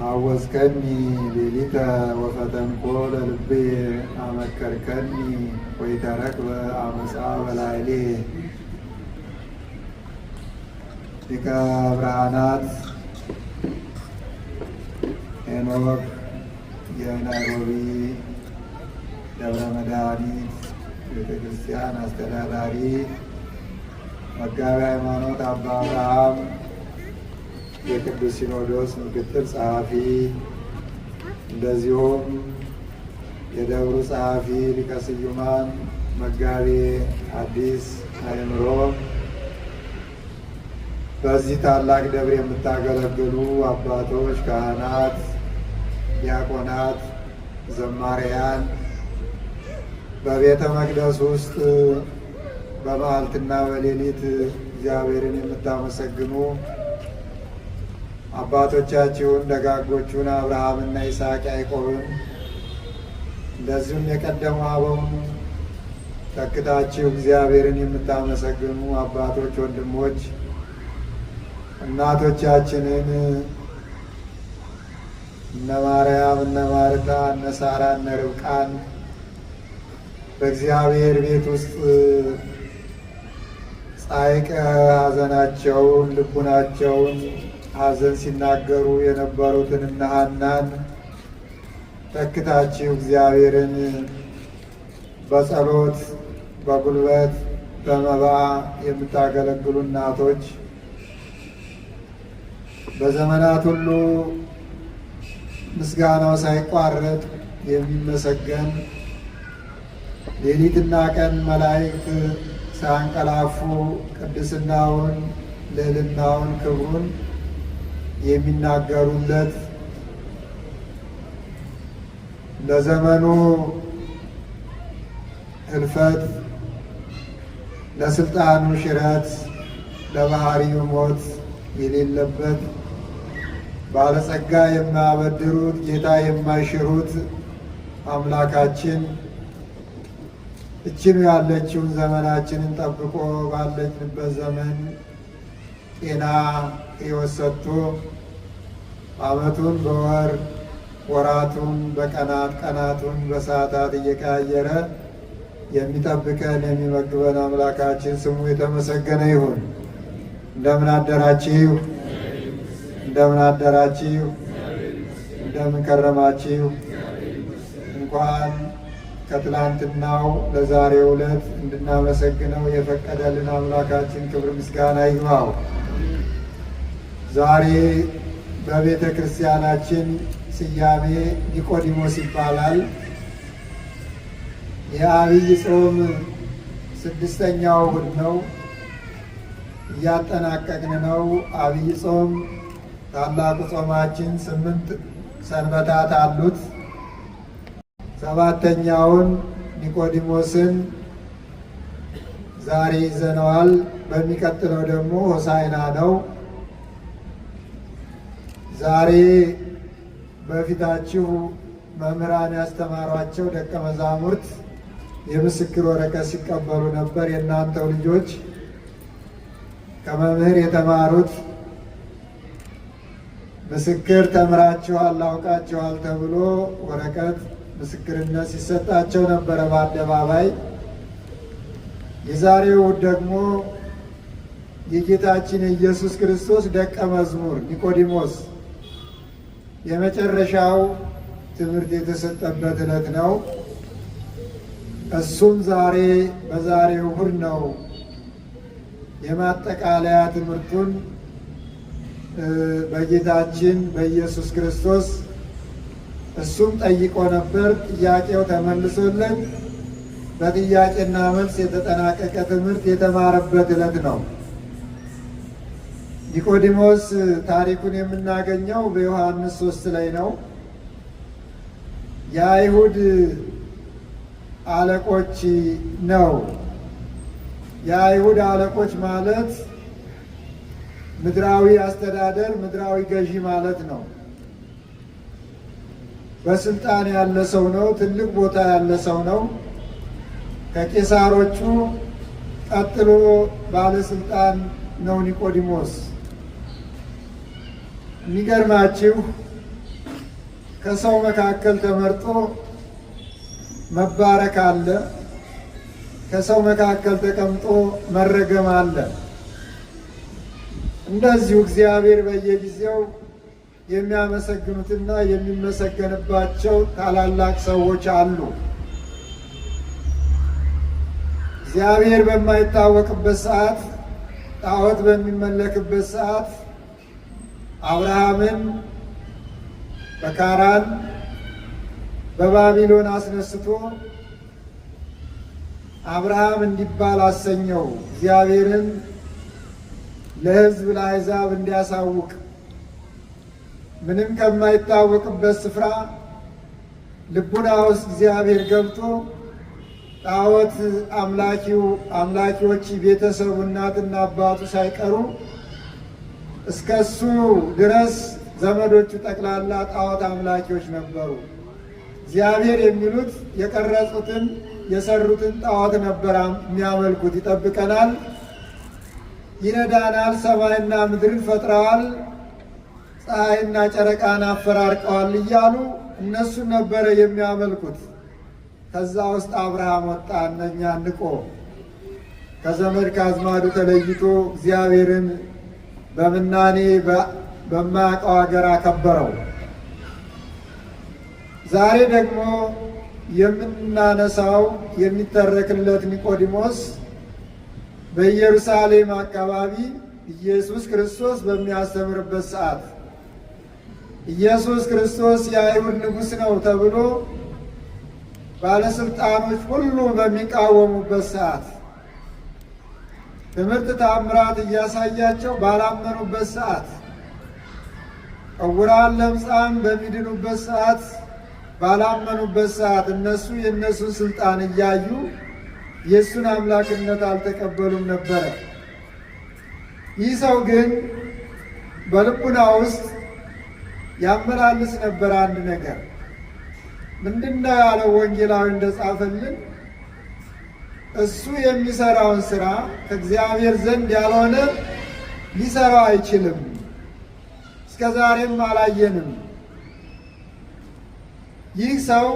አወዝከኒ ሌሊተ ወፈተንኮ ለልቤ አመከርከኒ ወይተረክበ አመፃ በላዕሌ። ሊቀ ብርሃናት ሄኖክ የናይሮቢ ደብረ መድኃኒት ቤተ ክርስቲያን አስተዳዳሪ፣ መጋቤ ሃይማኖት አባ አብርሃም የቅዱስ ሲኖዶስ ምክትል ጸሐፊ፣ እንደዚሁም የደብሩ ጸሐፊ ሊቀ ስዩማን መጋቤ ሐዲስ አእምሮ፣ በዚህ ታላቅ ደብር የምታገለግሉ አባቶች፣ ካህናት፣ ዲያቆናት፣ ዘማሪያን፣ በቤተ መቅደስ ውስጥ በመዓልትና በሌሊት እግዚአብሔርን የምታመሰግኑ አባቶቻችሁን ደጋጎቹን አብርሃምና ይስሐቅ ያዕቆብን፣ እንደዚሁም የቀደሙ አበውን ተክታችሁ እግዚአብሔርን የምታመሰግኑ አባቶች፣ ወንድሞች፣ እናቶቻችንን እነ ማርያም፣ እነ ማርታ፣ እነ ሳራ፣ እነ ርብቃን በእግዚአብሔር ቤት ውስጥ ጻይቀ ሐዘናቸውን ልቡናቸውን ሐዘን ሲናገሩ የነበሩትን እነ ሐናን ተክታችሁ እግዚአብሔርን በጸሎት በጉልበት በመባ የምታገለግሉ እናቶች በዘመናት ሁሉ ምስጋናው ሳይቋረጥ የሚመሰገን ሌሊትና ቀን መላእክት ሳያንቀላፉ ቅድስናውን፣ ልዕልናውን፣ ክብሩን የሚናገሩለት ለዘመኑ ሕልፈት፣ ለስልጣኑ ሽረት፣ ለባህሪው ሞት የሌለበት ባለጸጋ የማያበድሩት ጌታ የማይሽሩት አምላካችን እችኑ ያለችውን ዘመናችንን ጠብቆ ባለችንበት ዘመን ጤና ሕይወት ሰጥቶ ዓመቱን በወር ወራቱን በቀናት ቀናቱን በሰዓታት እየቀያየረ የሚጠብቀን የሚመግበን አምላካችን ስሙ የተመሰገነ ይሁን። እንደምን አደራችሁ? እንደምን አደራችሁ? እንደምን ከረማችሁ? እንኳን ከትላንትናው ለዛሬው ዕለት እንድናመሰግነው የፈቀደልን አምላካችን ክብር ምስጋና ይግባው። ዛሬ በቤተ ክርስቲያናችን ስያሜ ኒቆዲሞስ ይባላል። የዐቢይ ጾም 6ኛው እሑድ ነው። እያጠናቀቅን ነው። ዐቢይ ጾም ታላቁ ጾማችን 8 ሰንበታት አሉት። 7ኛውን ኒቆዲሞስን ዛሬ ይዘነዋል። በሚቀጥለው ደግሞ ሆሳዕና ነው። ዛሬ በፊታችሁ መምህራን ያስተማሯቸው ደቀ መዛሙርት የምስክር ወረቀት ሲቀበሉ ነበር። የእናንተው ልጆች ከመምህር የተማሩት ምስክር ተምራችኋል፣ አውቃችኋል ተብሎ ወረቀት ምስክርነት ሲሰጣቸው ነበረ በአደባባይ። የዛሬው ደግሞ የጌታችን የኢየሱስ ክርስቶስ ደቀ መዝሙር ኒቆዲሞስ የመጨረሻው ትምህርት የተሰጠበት ዕለት ነው። እሱም ዛሬ በዛሬው እሑድ ነው የማጠቃለያ ትምህርቱን በጌታችን በኢየሱስ ክርስቶስ እሱም ጠይቆ ነበር። ጥያቄው ተመልሶለት በጥያቄና መልስ የተጠናቀቀ ትምህርት የተማረበት ዕለት ነው። ኒቆዲሞስ ታሪኩን የምናገኘው በዮሐንስ 3 ላይ ነው። የአይሁድ አለቆች ነው። የአይሁድ አለቆች ማለት ምድራዊ አስተዳደር፣ ምድራዊ ገዢ ማለት ነው። በስልጣን ያለ ሰው ነው። ትልቅ ቦታ ያለ ሰው ነው። ከቄሳሮቹ ቀጥሎ ባለስልጣን ነው ኒቆዲሞስ። የሚገርማችሁ ከሰው መካከል ተመርጦ መባረክ አለ። ከሰው መካከል ተቀምጦ መረገም አለ። እንደዚሁ እግዚአብሔር በየጊዜው የሚያመሰግኑትና የሚመሰገንባቸው ታላላቅ ሰዎች አሉ። እግዚአብሔር በማይታወቅበት ሰዓት፣ ጣዖት በሚመለክበት ሰዓት አብርሃምን በካራን በባቢሎን አስነስቶ አብርሃም እንዲባል አሰኘው። እግዚአብሔርን ለሕዝብ ለአሕዛብ እንዲያሳውቅ ምንም ከማይታወቅበት ስፍራ ልቡና ውስጥ እግዚአብሔር ገብቶ ጣዖት አምላኪዎች ቤተሰቡ እናትና አባቱ ሳይቀሩ እስከ እሱ ድረስ ዘመዶቹ ጠቅላላ ጣዖት አምላኪዎች ነበሩ። እግዚአብሔር የሚሉት የቀረጹትን የሰሩትን ጣዖት ነበር የሚያመልኩት። ይጠብቀናል፣ ይረዳናል፣ ሰማይና ምድርን ፈጥረዋል፣ ፀሐይና ጨረቃን አፈራርቀዋል እያሉ እነሱን ነበረ የሚያመልኩት። ከዛ ውስጥ አብርሃም ወጣ። እነኛ ንቆ ከዘመድ ከአዝማዱ ተለይቶ እግዚአብሔርን በምናኔ በማያውቀው ሀገር አከበረው። ዛሬ ደግሞ የምናነሳው የሚተረክለት ኒቆዲሞስ በኢየሩሳሌም አካባቢ ኢየሱስ ክርስቶስ በሚያስተምርበት ሰዓት ኢየሱስ ክርስቶስ የአይሁድ ንጉሥ ነው ተብሎ ባለስልጣኖች ሁሉ በሚቃወሙበት ሰዓት ትምህርት ተአምራት እያሳያቸው ባላመኑበት ሰዓት ዕውራን ለምጻም በሚድኑበት ሰዓት ባላመኑበት ሰዓት እነሱ የእነሱን ስልጣን እያዩ የእሱን አምላክነት አልተቀበሉም ነበረ። ይህ ሰው ግን በልቡና ውስጥ ያመላልስ ነበር አንድ ነገር። ምንድነው ያለው? ወንጌላዊ እንደጻፈልን እሱ የሚሰራውን ስራ ከእግዚአብሔር ዘንድ ያልሆነ ሊሰራው አይችልም። እስከ ዛሬም አላየንም። ይህ ሰው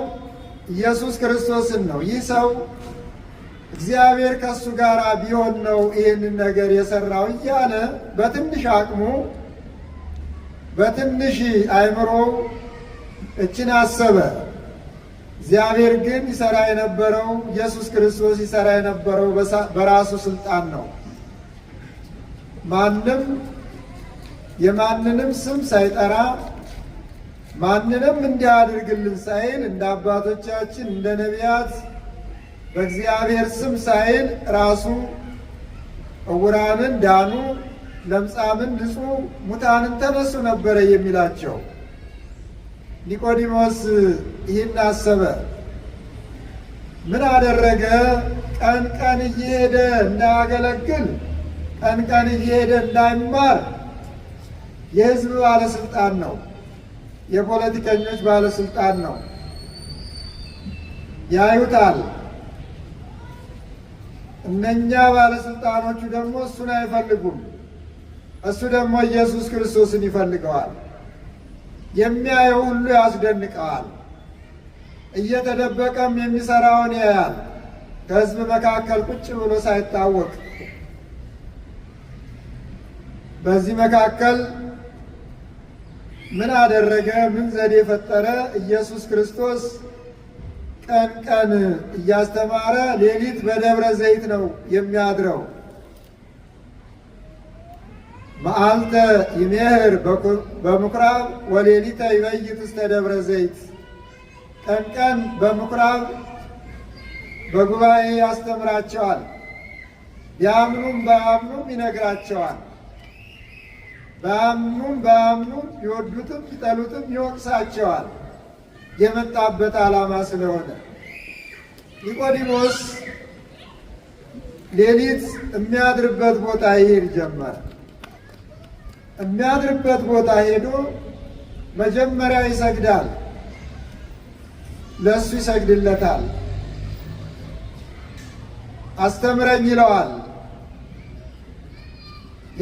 ኢየሱስ ክርስቶስን ነው። ይህ ሰው እግዚአብሔር ከእሱ ጋር ቢሆን ነው ይህንን ነገር የሰራው እያለ በትንሽ አቅሙ በትንሽ አእምሮ እችን አሰበ። እግዚአብሔር ግን ይሰራ የነበረው ኢየሱስ ክርስቶስ ይሰራ የነበረው በራሱ ስልጣን ነው። ማንም የማንንም ስም ሳይጠራ ማንንም እንዲያደርግልን ሳይል እንደ አባቶቻችን እንደ ነቢያት በእግዚአብሔር ስም ሳይል ራሱ ዕውራንን ዳኑ፣ ለምጻምን ንጹ፣ ሙታንን ተነሱ ነበረ የሚላቸው። ኒቆዲሞስ ይህን አሰበ። ምን አደረገ? ቀን ቀን እየሄደ እንዳያገለግል፣ ቀን ቀን እየሄደ እንዳይማር። የሕዝብ ባለስልጣን ነው። የፖለቲከኞች ባለስልጣን ነው። ያዩታል። እነኛ ባለስልጣኖቹ ደግሞ እሱን አይፈልጉም። እሱ ደግሞ ኢየሱስ ክርስቶስን ይፈልገዋል። የሚያየው ሁሉ ያስደንቀዋል። እየተደበቀም የሚሰራውን ያያል። ከሕዝብ መካከል ቁጭ ብሎ ሳይታወቅ በዚህ መካከል ምን አደረገ? ምን ዘዴ ፈጠረ? ኢየሱስ ክርስቶስ ቀን ቀን እያስተማረ ሌሊት በደብረ ዘይት ነው የሚያድረው። መዓልተ ይሜህር በምኩራብ ወሌሊተ ይበይት ውስተ ደብረ ዘይት። ቀን ቀን በምኩራብ በጉባኤ ያስተምራቸዋል። ቢያምኑም ባያምኑም ይነግራቸዋል። ባያምኑም ይወዱትም ይጠሉትም ይወቅሳቸዋል። የመጣበት ዓላማ ስለሆነ ኒቆዲሞስ ሌሊት የሚያድርበት ቦታ ይሄድ ጀመረ። የሚያድርበት ቦታ ሄዶ መጀመሪያ ይሰግዳል፣ ለእሱ ይሰግድለታል። አስተምረኝ ይለዋል፣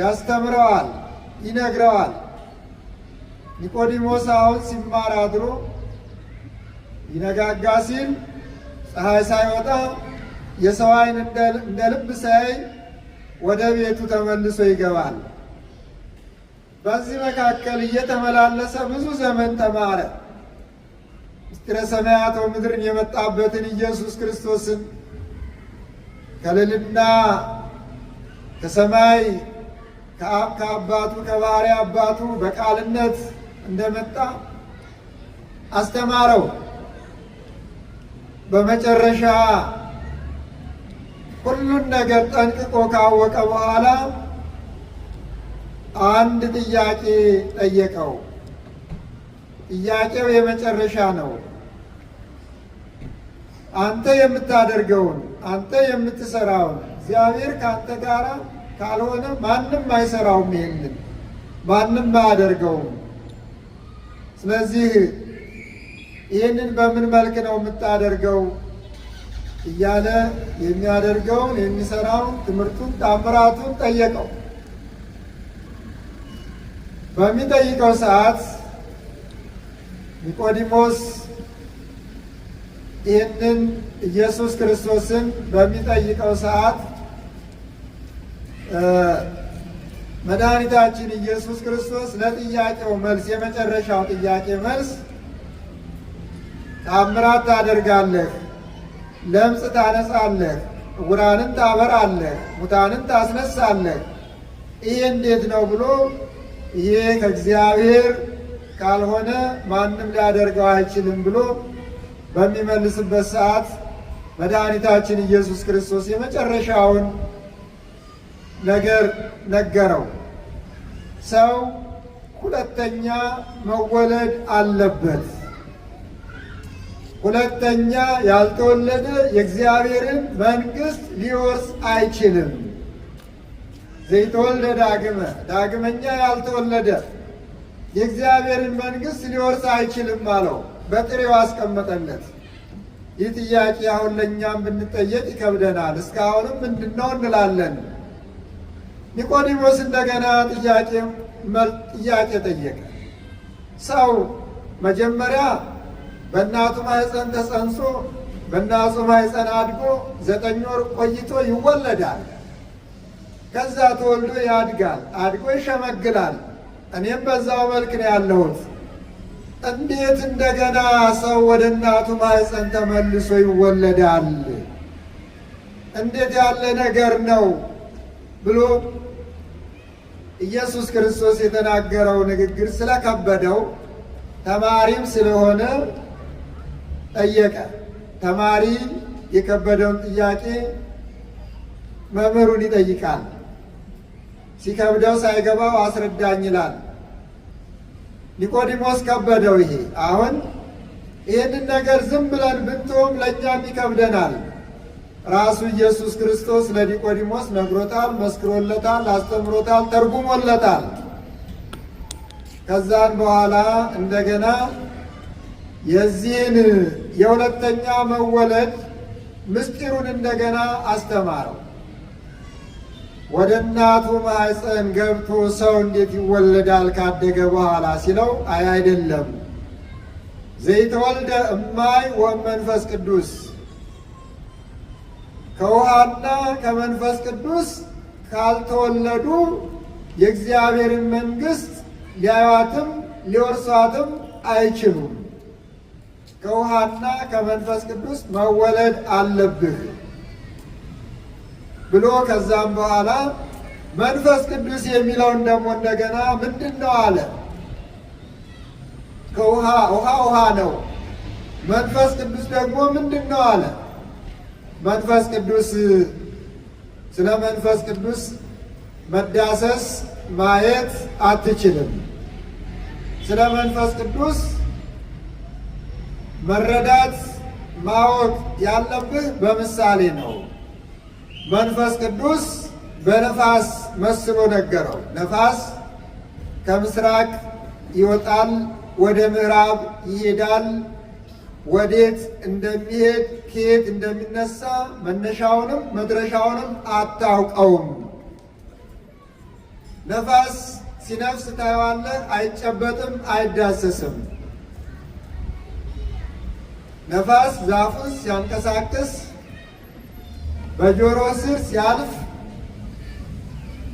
ያስተምረዋል፣ ይነግረዋል። ኒቆዲሞስ አሁን ሲማር አድሮ ይነጋጋ ሲል ፀሐይ ሳይወጣ የሰው ዓይን እንደ ልብ ሳያይ ወደ ቤቱ ተመልሶ ይገባል። በዚህ መካከል እየተመላለሰ ብዙ ዘመን ተማረ። ምስጢረ ሰማያት ወምድርን የመጣበትን ኢየሱስ ክርስቶስን ከልዕልና ከሰማይ ከአብ ከአባቱ ከባሕርይ አባቱ በቃልነት እንደመጣ አስተማረው። በመጨረሻ ሁሉን ነገር ጠንቅቆ ካወቀ በኋላ አንድ ጥያቄ ጠየቀው። ጥያቄው የመጨረሻ ነው። አንተ የምታደርገውን አንተ የምትሰራውን እግዚአብሔር ከአንተ ጋር ካልሆነ ማንም አይሰራውም፣ ይሄንን ማንም አያደርገውም። ስለዚህ ይህንን በምን መልክ ነው የምታደርገው እያለ የሚያደርገውን የሚሰራውን ትምህርቱን ታምራቱን ጠየቀው። በሚጠይቀው ሰዓት ኒቆዲሞስ ይህንን ኢየሱስ ክርስቶስን በሚጠይቀው ሰዓት መድኃኒታችን ኢየሱስ ክርስቶስ ለጥያቄው መልስ የመጨረሻው ጥያቄ መልስ ታምራት ታደርጋለህ፣ ለምጽ ታነጻለህ፣ ዕውራንን ታበራለህ፣ ሙታንን ታስነሳለህ፣ ይሄ እንዴት ነው ብሎ ይሄ ከእግዚአብሔር ካልሆነ ማንም ሊያደርገው አይችልም ብሎ በሚመልስበት ሰዓት መድኃኒታችን ኢየሱስ ክርስቶስ የመጨረሻውን ነገር ነገረው። ሰው ሁለተኛ መወለድ አለበት። ሁለተኛ ያልተወለደ የእግዚአብሔርን መንግሥት ሊወርስ አይችልም። ዘይተወልደ ዳግመ፣ ዳግመኛ ያልተወለደ የእግዚአብሔርን መንግሥት ሊወርስ አይችልም አለው። በጥሬው አስቀመጠለት። ይህ ጥያቄ አሁን ለእኛም ብንጠየቅ ይከብደናል። እስካሁንም ምንድነው እንላለን። ኒቆዲሞስ እንደገና ጥያቄ ጠየቀ። ሰው መጀመሪያ በእናቱ ማኅፀን ተጸንሶ በእናቱ ማኅፀን አድጎ 9 ወር ቆይቶ ይወለዳል። ከዛ ተወልዶ ያድጋል፣ አድጎ ይሸመግላል። እኔም በዛው መልክ ነው ያለሁት። እንዴት እንደገና ሰው ወደ እናቱ ማኅፀን ተመልሶ ይወለዳል? እንዴት ያለ ነገር ነው ብሎ ኢየሱስ ክርስቶስ የተናገረው ንግግር ስለከበደው ተማሪም ስለሆነ ጠየቀ። ተማሪ የከበደውን ጥያቄ መምህሩን ይጠይቃል። ሲከብደው ሳይገባው አስረዳኝ ይላል። ኒቆዲሞስ ከበደው። ይሄ አሁን ይህንን ነገር ዝም ብለን ብንተውም ለእኛም ይከብደናል። ራሱ ኢየሱስ ክርስቶስ ለኒቆዲሞስ ነግሮታል፣ መስክሮለታል፣ አስተምሮታል፣ ተርጉሞለታል። ከዛን በኋላ እንደገና የዚህን የሁለተኛ መወለድ ምስጢሩን እንደገና አስተማረው። ወደ እናቱ ማኅፀን ገብቶ ሰው እንዴት ይወለዳል ካደገ በኋላ ሲለው፣ አይደለም ዘይተወልደ እማይ ወመንፈስ ቅዱስ፣ ከውሃና ከመንፈስ ቅዱስ ካልተወለዱ የእግዚአብሔርን መንግሥት ሊያዩዋትም ሊወርሷትም አይችሉም። ከውሃና ከመንፈስ ቅዱስ መወለድ አለብህ ብሎ ከዛም በኋላ መንፈስ ቅዱስ የሚለውን ደግሞ እንደገና ምንድን ነው አለ። ከውሃ ውሃ ነው። መንፈስ ቅዱስ ደግሞ ምንድን ነው አለ። መንፈስ ቅዱስ ስለ መንፈስ ቅዱስ መዳሰስ ማየት አትችልም። ስለ መንፈስ ቅዱስ መረዳት ማወቅ ያለብህ በምሳሌ ነው። መንፈስ ቅዱስ በነፋስ መስሎ ነገረው። ነፋስ ከምስራቅ ይወጣል፣ ወደ ምዕራብ ይሄዳል። ወዴት እንደሚሄድ ከየት እንደሚነሳ መነሻውንም መድረሻውንም አታውቀውም። ነፋስ ሲነፍስ ታየዋለህ፣ አይጨበጥም፣ አይዳሰስም። ነፋስ ዛፉን ሲያንቀሳቅስ በጆሮ ስር ሲያልፍ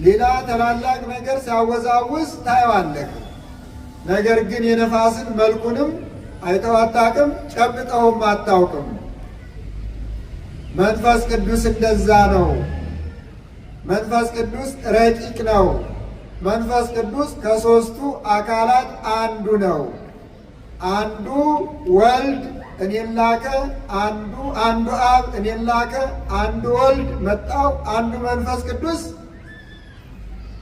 ሌላ ታላላቅ ነገር ሲያወዛውዝ ታየዋለህ። ነገር ግን የነፋስን መልኩንም አይተው አታውቅም፣ ጨብጠውም አታውቅም። መንፈስ ቅዱስ እንደዛ ነው። መንፈስ ቅዱስ ረቂቅ ነው። መንፈስ ቅዱስ ከሦስቱ አካላት አንዱ ነው። አንዱ ወልድ እኔን ላከ፣ አንዱ አብ እኔን ላከ፣ አንዱ ወልድ መጣው፣ አንዱ መንፈስ ቅዱስ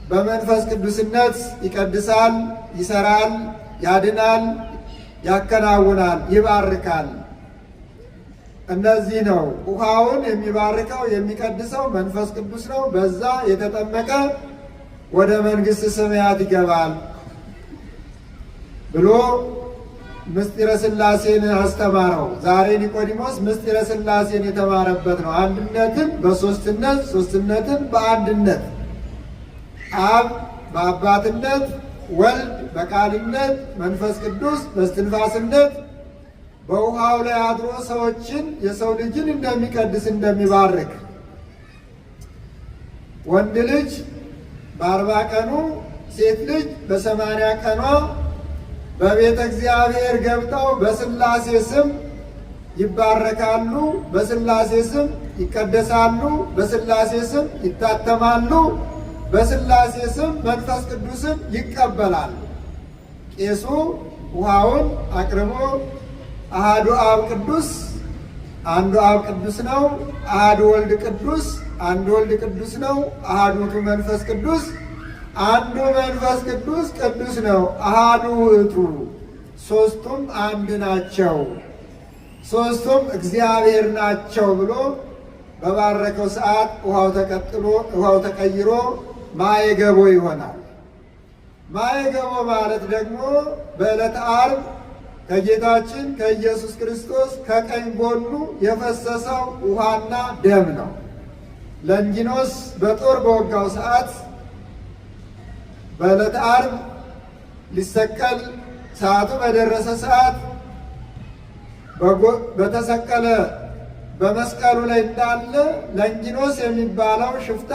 በመንፈስ ቅዱስነት ይቀድሳል፣ ይሰራል፣ ያድናል፣ ያከናውናል፣ ይባርካል። እነዚህ ነው። ውሃውን የሚባርከው የሚቀድሰው መንፈስ ቅዱስ ነው። በዛ የተጠመቀ ወደ መንግሥተ ሰማያት ይገባል ብሎ ምስጢረ ሥላሴን አስተማረው። ዛሬ ኒቆዲሞስ ምስጢረ ሥላሴን የተማረበት ነው። አንድነትን በሦስትነት ሦስትነትን በአንድነት አብ በአባትነት ወልድ በቃልነት መንፈስ ቅዱስ በስትንፋስነት በውሃው ላይ አድሮ ሰዎችን የሰው ልጅን እንደሚቀድስ እንደሚባርክ ወንድ ልጅ በ40 ቀኑ ሴት ልጅ በ80 ቀኗ በቤተ እግዚአብሔር ገብተው በሥላሴ ስም ይባረካሉ፣ በሥላሴ ስም ይቀደሳሉ፣ በሥላሴ ስም ይታተማሉ፣ በሥላሴ ስም መንፈስ ቅዱስን ይቀበላሉ። ቄሱ ውሃውን አቅርቦ አሃዱ አብ ቅዱስ አንዱ አብ ቅዱስ ነው፣ አሃዱ ወልድ ቅዱስ አንዱ ወልድ ቅዱስ ነው፣ አሃዱ መንፈስ ቅዱስ አንዱ መንፈስ ቅዱስ ቅዱስ ነው፣ አሃዱ ውእቱ ሦስቱም አንድ ናቸው፣ ሦስቱም እግዚአብሔር ናቸው ብሎ በባረከው ሰዓት ውሃው ተቀይሮ ማየገቦ ይሆናል። ማየገቦ ማለት ደግሞ በዕለተ ዓርብ ከጌታችን ከኢየሱስ ክርስቶስ ከቀኝ ጎኑ የፈሰሰው ውሃና ደም ነው። ለንጊኖስ በጦር በወጋው ሰዓት በዕለተ ዓርብ ሊሰቀል ሰዓቱ በደረሰ ሰዓት በተሰቀለ በመስቀሉ ላይ እንዳለ ለንጊኖስ የሚባለው ሽፍታ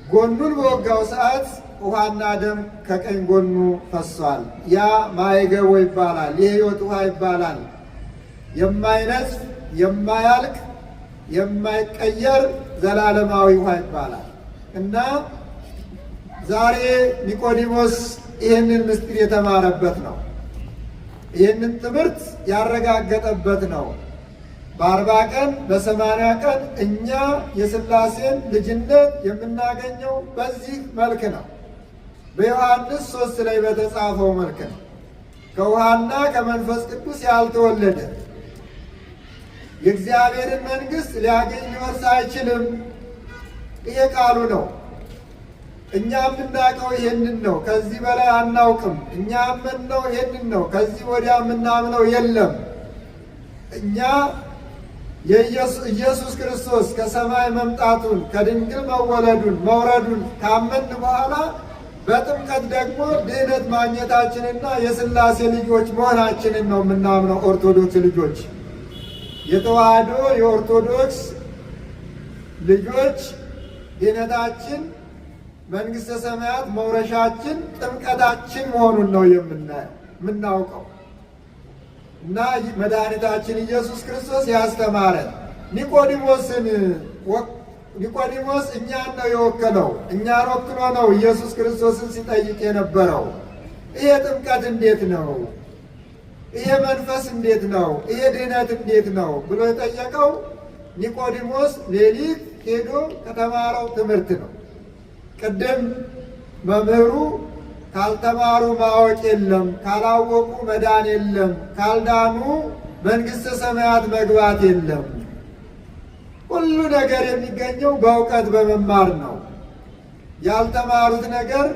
ጎኑን በወጋው ሰዓት ውሃና ደም ከቀኝ ጎኑ ፈሷል። ያ ማየገቦ ይባላል። የሕይወት ውሃ ይባላል። የማይነጽፍ የማያልቅ የማይቀየር ዘላለማዊ ውሃ ይባላል እና ዛሬ ኒቆዲሞስ ይህንን ምስጢር የተማረበት ነው። ይህንን ትምህርት ያረጋገጠበት ነው። በ40 ቀን በ80 ቀን እኛ የሥላሴን ልጅነት የምናገኘው በዚህ መልክ ነው። በዮሐንስ 3 ላይ በተጻፈው መልክ ነው። ከውሃና ከመንፈስ ቅዱስ ያልተወለደ የእግዚአብሔርን መንግሥት ሊያገኝ ሊወርስ አይችልም። ይሄ ቃሉ ነው። እኛ የምናውቀው ይሄንን ነው። ከዚህ በላይ አናውቅም። እኛ የምንለው ይሄንን ነው። ከዚህ ወዲያ የምናምነው የለም። እኛ ኢየሱስ ክርስቶስ ከሰማይ መምጣቱን ከድንግል መወለዱን መውረዱን ካመን በኋላ በጥምቀት ደግሞ ድኅነት ማግኘታችንና የሥላሴ ልጆች መሆናችንን ነው የምናምነው። ኦርቶዶክስ ልጆች፣ የተዋህዶ የኦርቶዶክስ ልጆች ድኅነታችን መንግሥተ ሰማያት መውረሻችን ጥምቀታችን መሆኑን ነው የምናውቀው እና መድኃኒታችን ኢየሱስ ክርስቶስ ያስተማረን ኒቆዲሞስ እኛን ነው የወከለው። እኛን ወክሎ ነው ኢየሱስ ክርስቶስን ሲጠይቅ የነበረው። ይሄ ጥምቀት እንዴት ነው? ይሄ መንፈስ እንዴት ነው? ይሄ ድኅነት እንዴት ነው ብሎ የጠየቀው ኒቆዲሞስ ሌሊት ሄዶ ከተማረው ትምህርት ነው። ቅድም መምህሩ ካልተማሩ ማወቅ የለም፣ ካላወቁ መዳን የለም፣ ካልዳኑ መንግሥተ ሰማያት መግባት የለም። ሁሉ ነገር የሚገኘው በእውቀት በመማር ነው። ያልተማሩት ነገር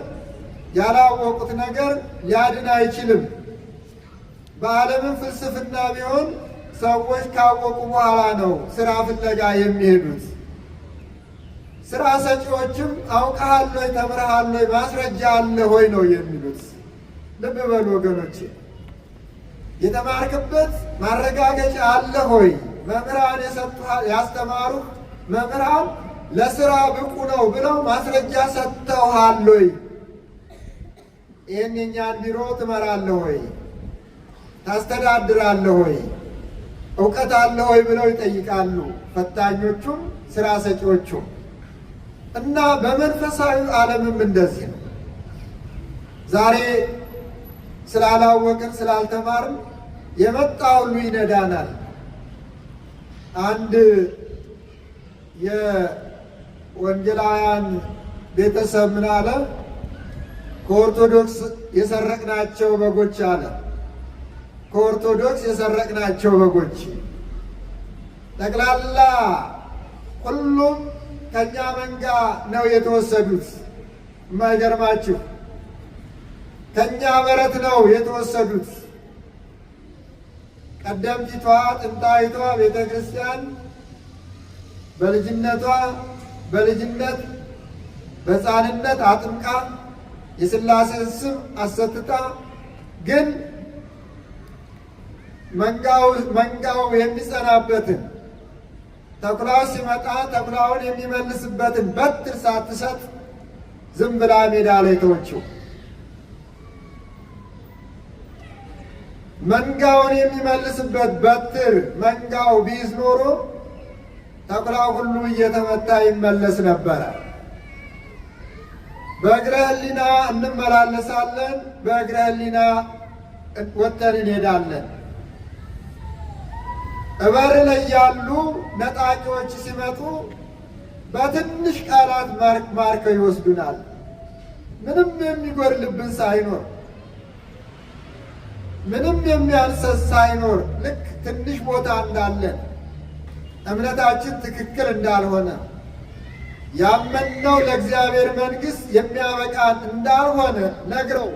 ያላወቁት ነገር ሊያድን አይችልም። በዓለምም ፍልስፍና ቢሆን ሰዎች ካወቁ በኋላ ነው ስራ ፍለጋ የሚሄዱት። ስራ ሰጪዎችም አውቀሃል ወይ ተምረሃል ወይ ማስረጃ አለ ሆይ ነው የሚሉት። ልብ በሉ ወገኖቼ፣ የተማርክበት ማረጋገጫ አለ ሆይ? መምህራን ያስተማሩህ መምህራን ለስራ ብቁ ነው ብለው ማስረጃ ሰጥተውሃል ወይ? ይህን የኛን ቢሮ ትመራለህ ወይ? ታስተዳድራለህ ወይ? እውቀት አለ ወይ ብለው ይጠይቃሉ፣ ፈታኞቹም ስራ ሰጪዎቹም። እና በመንፈሳዊ ዓለምም እንደዚህ ነው። ዛሬ ስላላወቅን ስላልተማርን የመጣ ሁሉ ይነዳናል። አንድ የወንጌላውያን ቤተሰብ ምን አለ? ከኦርቶዶክስ የሰረቅናቸው በጎች አለ። ከኦርቶዶክስ የሰረቅናቸው በጎች ጠቅላላ ሁሉም ከእኛ መንጋ ነው የተወሰዱት። የማይገርማችሁ ከእኛ በረት ነው የተወሰዱት። ቀደምቲቷ ጥንታዊቷ ቤተ ክርስቲያን በልጅነት በሕፃንነት አጥምቃ የሥላሴን ስም አሰትታ ግን መንጋው የሚጸናበትን ተኩላው ሲመጣ ተኩላውን የሚመልስበትን በትር ሳትሰጥ ዝም ብላ ሜዳ ላይ ተወችው። መንጋውን የሚመልስበት በትር መንጋው ቢይዝ ኖሮ ተኩላው ሁሉ እየተመታ ይመለስ ነበረ። በእግረ ሕሊና እንመላለሳለን፣ በእግረ ሕሊና ወጥተን እንሄዳለን። እበር ላይ ያሉ ነጣቂዎች ሲመጡ በትንሽ ቃላት ማርከው ይወስዱናል። ምንም የሚጎድልብን ሳይኖር፣ ምንም የሚያንሰስ ሳይኖር፣ ልክ ትንሽ ቦታ እንዳለን እምነታችን ትክክል እንዳልሆነ ያመንነው ለእግዚአብሔር መንግሥት የሚያበቃን እንዳልሆነ ነግረው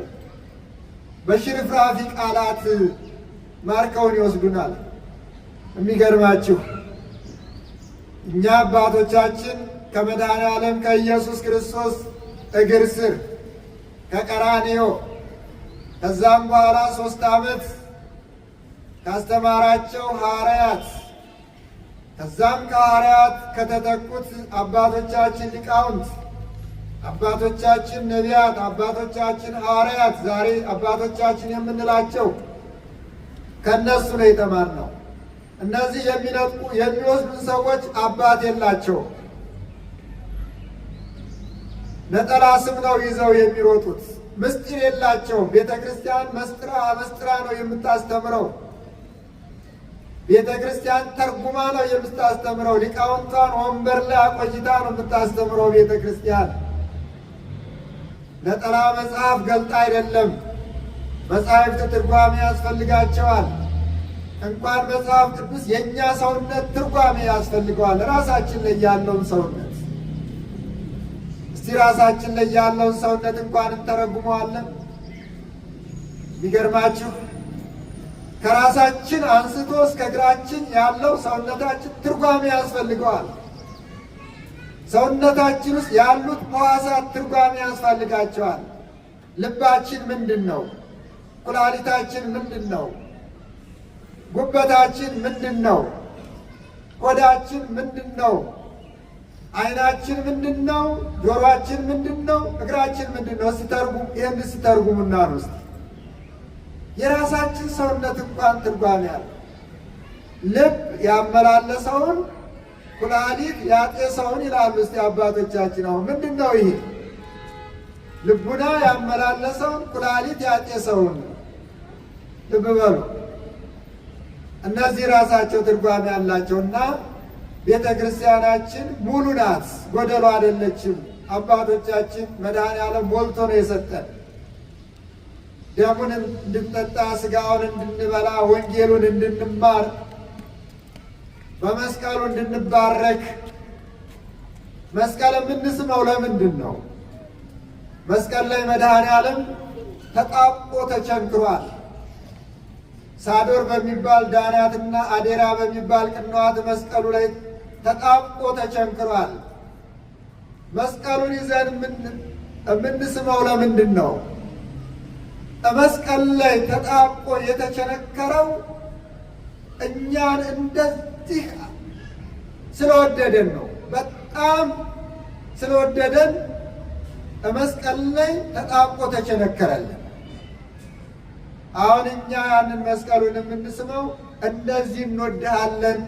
በሽርፍራፊ ቃላት ማርከውን ይወስዱናል። የሚገርማችሁ እኛ አባቶቻችን ከመድኃኔ ዓለም ከኢየሱስ ክርስቶስ እግር ስር ከቀራንዮ ከዛም በኋላ 3 ዓመት ካስተማራቸው ሐዋርያት ከዛም ከሐዋርያት ከተተኩት አባቶቻችን ሊቃውንት፣ አባቶቻችን ነቢያት፣ አባቶቻችን ሐዋርያት፣ ዛሬ አባቶቻችን የምንላቸው ከእነሱ ነው የተማርነው። እነዚህ የሚወስዱን ሰዎች አባት የላቸው፣ ነጠላ ስም ነው ይዘው የሚሮጡት። ምስጢር የላቸውም። ቤተ ክርስቲያን መስጥራ ነው የምታስተምረው። ቤተ ክርስቲያን ተርጉማ ነው የምታስተምረው። ሊቃውንቷን ወንበር ላይ አቆይታ ነው የምታስተምረው ቤተ ክርስቲያን። ነጠላ መጽሐፍ ገልጣ አይደለም። መጽሐፍት ትርጓሜ ያስፈልጋቸዋል። እንኳን መጽሐፍ ቅዱስ የእኛ ሰውነት ትርጓሜ ያስፈልገዋል። ራሳችን ላይ ያለውን ሰውነት እስቲ ራሳችን ላይ ያለውን ሰውነት እንኳን እንተረጉመዋለን። የሚገርማችሁ ከራሳችን አንስቶ እስከ እግራችን ያለው ሰውነታችን ትርጓሜ ያስፈልገዋል። ሰውነታችን ውስጥ ያሉት ሕዋሳት ትርጓሜ ያስፈልጋቸዋል። ልባችን ምንድን ነው? ኩላሊታችን ምንድን ነው? ጉበታችን ምንድን ነው? ቆዳችን ምንድን ነው? ዓይናችን ምንድን ነው? ጆሮአችን ምንድን ነው? እግራችን ምንድን ነው? ይህን ሲተርጉሙና ነው እስቲ የራሳችን ሰውነት እንኳን ትርጓሜ ያለ። ልብ ያመላለሰውን ኩላሊት ያጤሰውን ይላሉ እስቲ አባቶቻችን። አሁን ምንድን ነው ይሄ? ልቡና ያመላለሰውን ኩላሊት ያጤሰውን። ልብ በሉ። እነዚህ ራሳቸው ትርጓሜ ያላቸውና ቤተ ክርስቲያናችን ሙሉ ናት፣ ጎደሎ አይደለችም። አባቶቻችን መድኃኔ ዓለም ሞልቶ ነው የሰጠን። ደሙን እንድንጠጣ፣ ሥጋውን እንድንበላ፣ ወንጌሉን እንድንማር፣ በመስቀሉ እንድንባረክ። መስቀል የምንስመው ለምንድን ነው? መስቀል ላይ መድኃኔዓለም ተጣብቆ ተቸንክሯል። ሳዶር በሚባል ዳናትና አዴራ በሚባል ቅንዋት መስቀሉ ላይ ተጣብቆ ተቸንክሯል። መስቀሉን ይዘን የምንስመው ለምንድን ነው? መስቀል ላይ ተጣብቆ የተቸነከረው እኛን እንደዚህ ስለወደደን ነው። በጣም ስለወደደን መስቀል ላይ ተጣብቆ ተቸነከረልን። አሁን እኛ ያንን መስቀሉን የምንስመው እንደዚህ እንወድሃለን፣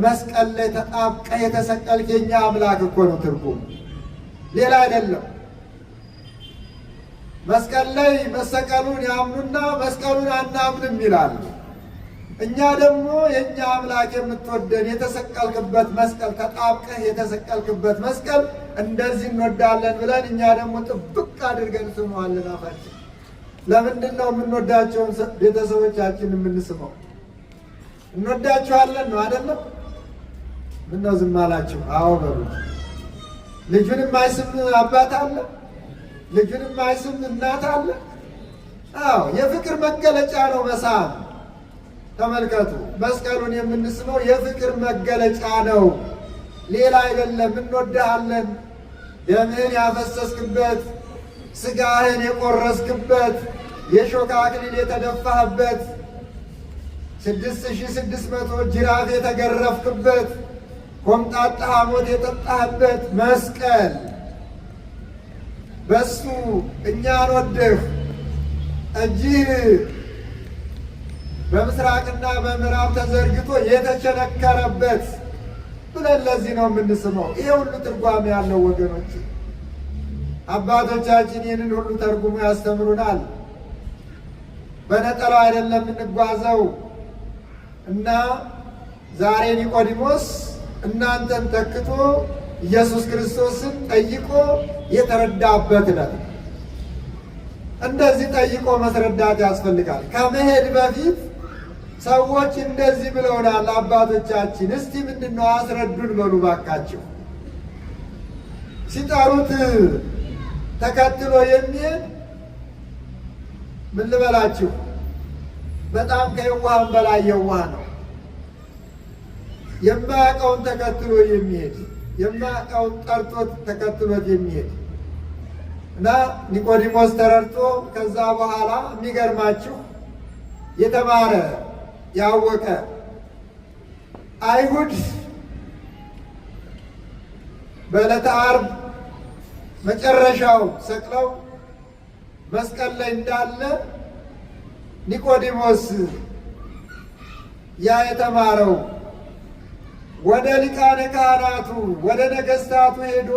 መስቀል ላይ ተጣብቀህ የተሰቀልክ የኛ አምላክ እኮ ነው ትርጉም፣ ሌላ አይደለም። መስቀል ላይ መሰቀሉን ያምኑና መስቀሉን አናምንም ይላሉ። እኛ ደግሞ የእኛ አምላክ የምትወደን የተሰቀልክበት መስቀል ተጣብቀህ የተሰቀልክበት መስቀል እንደዚህ እንወዳለን ብለን እኛ ደግሞ ጥብቅ አድርገን ስመዋለን አፋችን። ለምንድን ነው የምንወዳቸውን ቤተሰቦቻችን የምንስመው? እንወዳቸዋለን ነው አይደለም? ምነው ዝም አላችሁ? አዎ በሉ። ልጁን የማይስም አባት አለ? ልጁን የማይስም እናት አለ? አዎ፣ የፍቅር መገለጫ ነው መሳም። ተመልከቱ፣ መስቀሉን የምንስመው የፍቅር መገለጫ ነው፣ ሌላ አይደለም። እንወድሃለን፣ ደምህን ያፈሰስክበት፣ ስጋህን የቆረስክበት፣ የሾህ አክሊል የተደፋህበት፣ 6600 ጅራፍ የተገረፍክበት፣ ኮምጣጣ ሐሞት የጠጣህበት መስቀል በሱ እኛን ወደህ እጅህ በምስራቅና በምዕራብ ተዘርግቶ የተቸነከረበት ብለን ለዚህ ነው የምንስመው። ይሄ ሁሉ ትርጓሜ ያለው ወገኖች፣ አባቶቻችን ይህንን ሁሉ ተርጉሞ ያስተምሩናል። በነጠላው አይደለም የምንጓዘው እና ዛሬ ኒቆዲሞስ እናንተን ተክቶ ኢየሱስ ክርስቶስን ጠይቆ የተረዳበት ዕለት ነው። እንደዚህ ጠይቆ መስረዳት ያስፈልጋል። ከመሄድ በፊት ሰዎች እንደዚህ ብለውናል አባቶቻችን፣ እስቲ ምንድነው አስረዱን በሉ ባካችሁ። ሲጠሩት ተከትሎ የሚሄድ ምን ልበላችሁ፣ በጣም ከየዋህም በላይ የዋህ ነው። የማያውቀውን ተከትሎ የሚሄድ የማያውቀውን ጠርቶት ተከትሎት የሚሄድ እና ኒቆዲሞስ ተረድቶ ከዛ በኋላ የሚገርማችሁ የተማረ ያወቀ አይሁድ በዕለተ ዓርብ መጨረሻው ሰቅለው መስቀል ላይ እንዳለ ኒቆዲሞስ ያ የተማረው ወደ ሊቃነ ካህናቱ ወደ ነገሥታቱ ሄዶ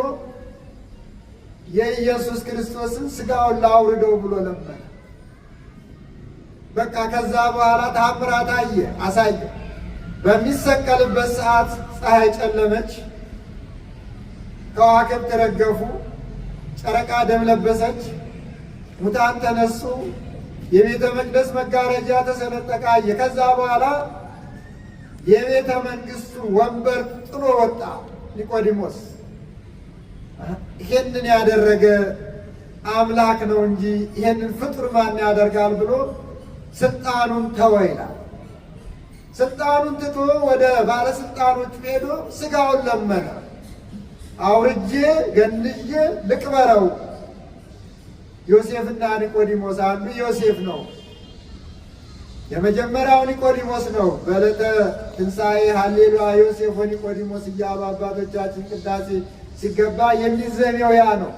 የኢየሱስ ክርስቶስን ሥጋውን ላውርደው ብሎ ለመነ። በቃ ከዛ በኋላ ታምራት አሳየ። በሚሰቀልበት ሰዓት ፀሐይ ጨለመች፣ ከዋክብት ረገፉ፣ ጨረቃ ደም ለበሰች፣ ሙታን ተነሱ፣ የቤተ መቅደስ መጋረጃ ተሰነጠቀ አየ። ከዛ በኋላ የቤተ መንግሥቱ ወንበር ጥሎ ወጣ ኒቆዲሞስ። ይሄንን ያደረገ አምላክ ነው እንጂ ይሄንን ፍጡር ማን ያደርጋል ብሎ ስልጣኑን ተወ ይላል። ስልጣኑን ትቶ ወደ ባለስልጣኖች ሄዶ ሥጋውን ለመነ። አውርጄ ገንዤ ልቅበረው። ዮሴፍና ኒቆዲሞስ አንዱ ዮሴፍ ነው። የመጀመሪያው ኒቆዲሞስ ነው። በዕለተ ትንሣኤ ሃሌሉያ ዮሴፍ ወኒቆዲሞስ እያሉ አባቶቻችን ቅዳሴ ሲገባ የሚዘሜው ያ ነው።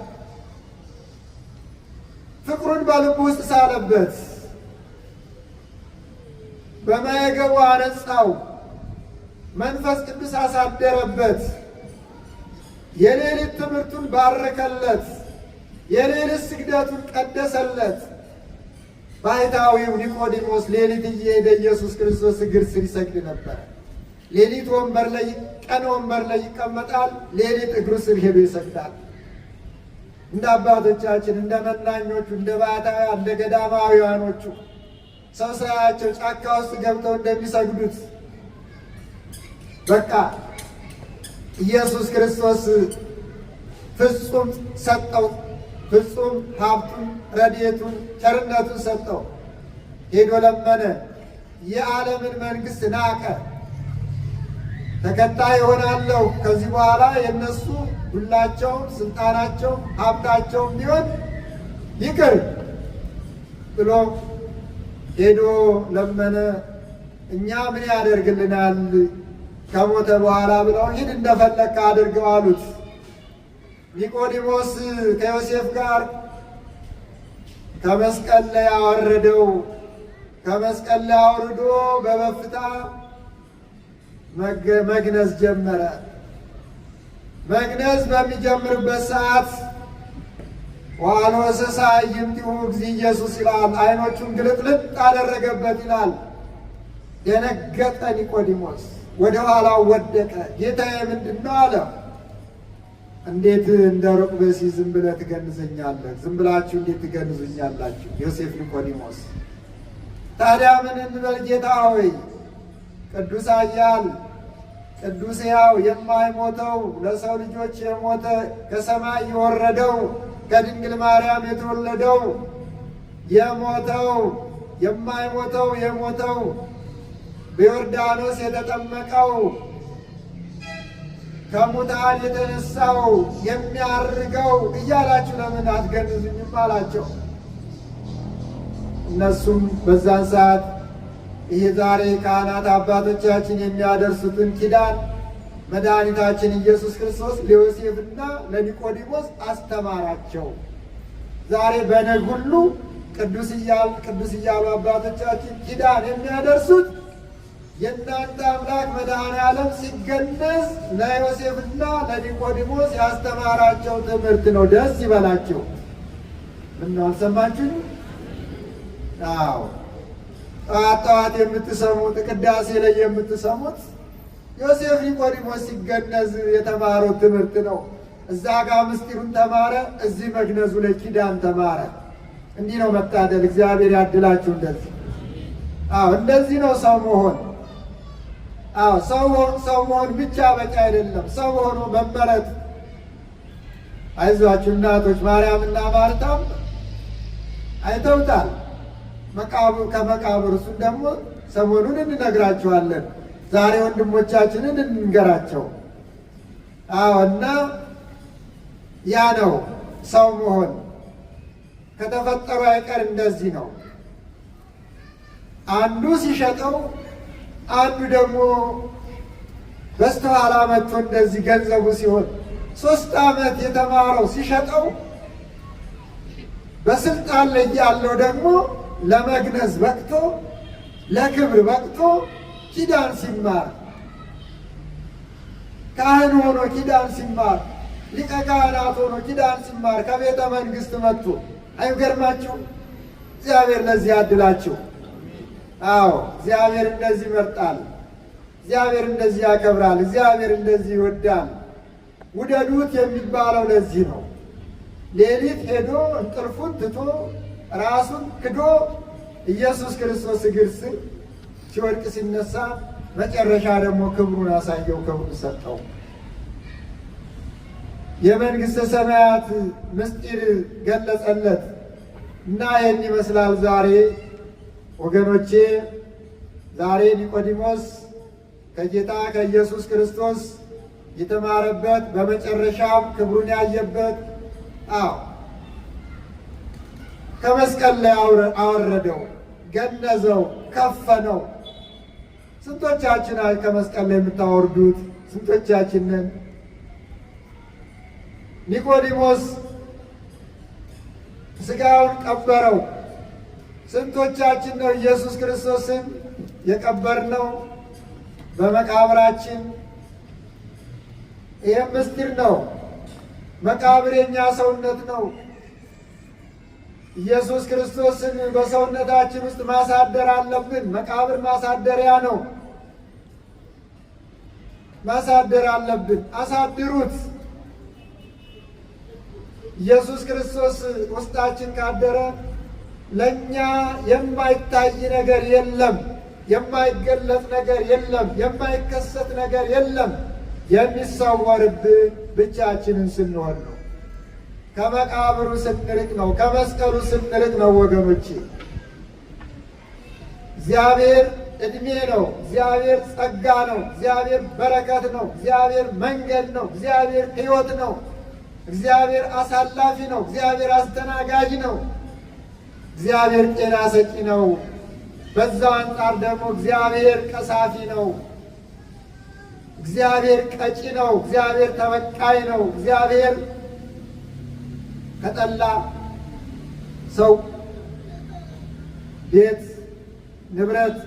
ፍቅሩን በልቡ ውስጥ ሳለበት፣ በማየገቡ አነጻው፣ መንፈስ ቅዱስ አሳደረበት፣ የሌሊት ትምህርቱን ባረከለት፣ የሌሊት ስግደቱን ቀደሰለት። ባሕታዊው ኒቆዲሞስ ሌሊት እየሄደ ኢየሱስ ክርስቶስ እግር ስር ይሰግድ ነበር። ሌሊት ወንበር ላይ ቀን ወንበር ላይ ይቀመጣል፣ ሌሊት እግሩ ስር ሄዶ ይሰግዳል። እንደ አባቶቻችን እንደ መናኞቹ እንደ ባሕታውያን እንደ ገዳማውያኖቹ ሰው ሳያቸው ጫካ ውስጥ ገብተው እንደሚሰግዱት በቃ ኢየሱስ ክርስቶስ ፍጹም ሰጠው ፍጹም ሀብቱን፣ ረድኤቱን፣ ቸርነቱን ሰጠው። ሄዶ ለመነ። የዓለምን መንግሥት ናቀ። ተከታይ ይሆናለሁ ከዚህ በኋላ የነሱ ሁላቸውም ስልጣናቸውም ሀብታቸውም ቢሆን ይቅር ብሎ ሄዶ ለመነ። እኛ ምን ያደርግልናል ከሞተ በኋላ ብለው ሂድ እንደፈለግክ አድርገው አሉት። ኒቆዲሞስ ከዮሴፍ ጋር ከመስቀል ላይ አወረደው። ከመስቀል ላይ አውርዶ በበፍታ መግነዝ ጀመረ። መግነዝ በሚጀምርበት ሰዓት ዋሎ እንስሳ ይምቲሁ እግዚእ ኢየሱስ ይላል። ዓይኖቹን ግልጥልጥ አደረገበት ይላል። ደነገጠ ኒቆዲሞስ፣ ወደ ኋላው ወደቀ። ጌታዬ ምንድን ነው አለ። እንዴት እንደ ሩቅ ብእሲ ዝም ብለህ ትገንዘኛለህ? ዝም ብላችሁ እንዴት ትገንዙኛላችሁ? ዮሴፍ ኒቆዲሞስ ታዲያ ምን እንበል ጌታ ሆይ? ቅዱስ ኃያል ቅዱስ ሕያው የማይሞተው ለሰው ልጆች የሞተ ከሰማይ የወረደው ከድንግል ማርያም የተወለደው የሞተው የማይሞተው የሞተው በዮርዳኖስ የተጠመቀው ከሙታን የተነሳው የሚያርገው እያላችሁ ለምን አትገንዙኝም አላቸው። እነሱም በዛን ሰዓት ይህ ዛሬ ካህናት አባቶቻችን የሚያደርሱትን ኪዳን መድኃኒታችን ኢየሱስ ክርስቶስ ለዮሴፍና ለኒቆዲሞስ አስተማራቸው። ዛሬ በነግ ሁሉ ቅዱስ እያሉ አባቶቻችን ኪዳን የሚያደርሱት የእናንተ አምላክ መድኃኔ ዓለም ሲገነዝ ለዮሴፍና ለኒቆዲሞስ ያስተማራቸው ትምህርት ነው። ደስ ይበላቸው። ምነው አልሰማችሁኝ? አዎ ጠዋት ጠዋት የምትሰሙት ቅዳሴ ላይ የምትሰሙት ዮሴፍ ኒቆዲሞስ ሲገነዝ የተማረው ትምህርት ነው። እዛ ጋር ምስጢሩን ተማረ፣ እዚህ መግነዙ ላይ ኪዳን ተማረ። እንዲህ ነው መታደል። እግዚአብሔር ያድላችሁ። እንደዚህ እንደዚህ ነው ሰው መሆን። ሰው መሆን ብቻ በቂ አይደለም፣ ሰው ሆኖ መመረጥ። አይዟችሁ እናቶች፣ ማርያምና ማርታም አይተውታል ከመቃብር። እሱን ደግሞ ሰሞኑን እንነግራችኋለን። ዛሬ ወንድሞቻችንን እንንገራቸው። እና ያ ነው ሰው መሆን። ከተፈጠሩ አይቀር እንደዚህ ነው። አንዱ ሲሸጠው አንዱ ደግሞ በስተኋላ መጥቶ እንደዚህ ገንዘቡ ሲሆን 3 ዓመት የተማረው ሲሸጠው በስልጣን ላይ ያለው ደግሞ ለመግነዝ በቅቶ ለክብር በቅቶ ኪዳን ሲማር ካህን ሆኖ ኪዳን ሲማር ሊቀ ካህናት ሆኖ ኪዳን ሲማር ከቤተ መንግሥት መጥቶ አይገርማችሁ? እግዚአብሔር ለዚህ ያድላችሁ። እግዚአብሔር እንደዚህ ይመርጣል። እግዚአብሔር እንደዚህ ያከብራል። እግዚአብሔር እንደዚህ ይወዳል። ውደዱት የሚባለው ለዚህ ነው። ሌሊት ሄዶ እንቅልፉን ትቶ ራሱን ክዶ ኢየሱስ ክርስቶስ እግር ስር ሲወድቅ ሲነሳ መጨረሻ ደግሞ ክብሩን አሳየው፣ ክብሩን ሰጠው። የመንግሥተ ሰማያት ምስጢር ገለጸለት እና ይህን ይመስላል። ዛሬ ወገኖቼ፣ ዛሬ ኒቆዲሞስ ከጌታ ከኢየሱስ ክርስቶስ የተማረበት በመጨረሻም ክብሩን ያየበት ከመስቀል ላይ አወረደው፣ ገነዘው፣ ከፈነው። ስንቶቻችን ከመስቀል ላይ የምታወርዱት? ስንቶቻችንን? ኒቆዲሞስ ሥጋውን ቀበረው። ስንቶቻችን ነው ኢየሱስ ክርስቶስን የቀበርነው በመቃብራችን? ይህም ምስጢር ነው። መቃብር የኛ ሰውነት ነው። ኢየሱስ ክርስቶስን በሰውነታችን ውስጥ ማሳደር አለብን። መቃብር ማሳደሪያ ነው። ማሳደር አለብን። አሳድሩት። ኢየሱስ ክርስቶስ ውስጣችን ካደረ ለእኛ የማይታይ ነገር የለም፣ የማይገለጥ ነገር የለም፣ የማይከሰት ነገር የለም። የሚሰወርብን ብቻችንን ስንሆን ነው። ከመቃብሩ ስንርቅ ነው፣ ከመስቀሉ ስንርቅ ነው ወገኖቼ። እግዚአብሔር ዕድሜ ነው። እግዚአብሔር ጸጋ ነው። እግዚአብሔር በረከት ነው። እግዚአብሔር መንገድ ነው። እግዚአብሔር ሕይወት ነው። እግዚአብሔር አሳላፊ ነው። እግዚአብሔር አስተናጋጅ ነው። እግዚአብሔር ጤና ሰጪ ነው። በዛው አንጻር ደግሞ እግዚአብሔር ቀሳፊ ነው። እግዚአብሔር ቀጪ ነው። እግዚአብሔር ተበቃይ ነው። እግዚአብሔር ከጠላ ሰው ቤት፣ ንብረት፣